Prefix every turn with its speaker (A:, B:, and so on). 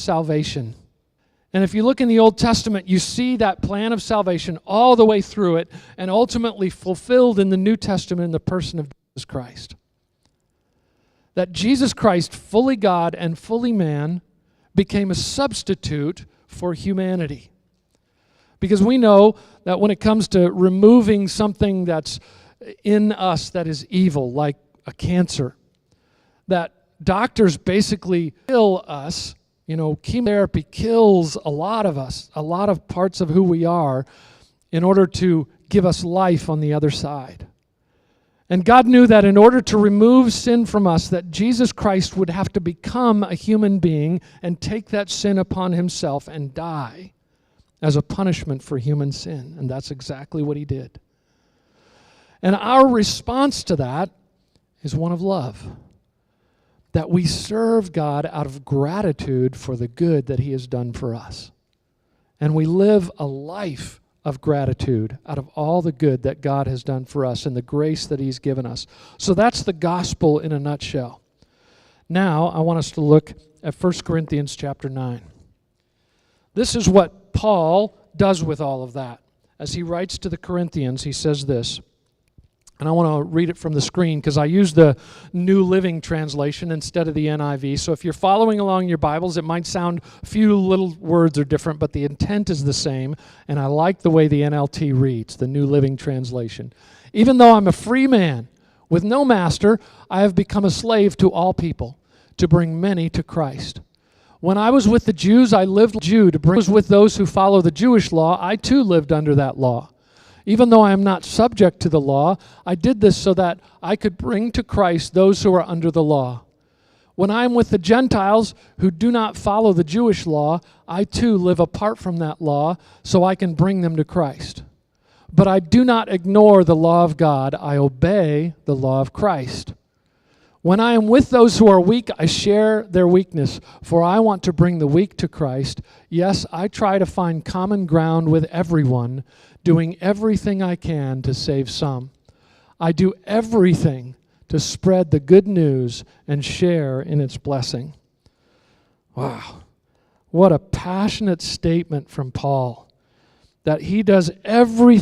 A: salvation. And if you look in the Old Testament, you see that plan of salvation all the way through it and ultimately fulfilled in the New Testament in the person of Jesus Christ. That Jesus Christ, fully God and fully man, became a substitute for humanity. Because we know that when it comes to removing something that's in us that is evil, like a cancer, that doctors basically kill us. You know, chemotherapy kills a lot of us, a lot of parts of who we are, in order to give us life on the other side. And God knew that in order to remove sin from us, that Jesus Christ would have to become a human being and take that sin upon himself and die as a punishment for human sin. And that's exactly what he did. And our response to that is one of love. That we serve God out of gratitude for the good that he has done for us. And we live a life of gratitude out of all the good that God has done for us and the grace that he's given us. So that's the gospel in a nutshell. Now, I want us to look at 1 Corinthians chapter 9. This is what Paul does with all of that. As he writes to the Corinthians, he says this. And I want to read it from the screen because I use the New Living Translation instead of the NIV. So if you're following along in your Bibles, it might sound a few little words are different, but the intent is the same. And I like the way the NLT reads, the New Living Translation. Even though I'm a free man with no master, I have become a slave to all people to bring many to Christ. When I was with the Jews, I lived like a Jew. To bring with those who follow the Jewish law, I too lived under that law. Even though I am not subject to the law, I did this so that I could bring to Christ those who are under the law. When I am with the Gentiles who do not follow the Jewish law, I too live apart from that law so I can bring them to Christ. But I do not ignore the law of God. I obey the law of Christ. When I am with those who are weak, I share their weakness, for I want to bring the weak to Christ. Yes, I try to find common ground with everyone, doing everything I can to save some. I do everything to spread the good news and share in its blessing. Wow, what a passionate statement from Paul, that he does everything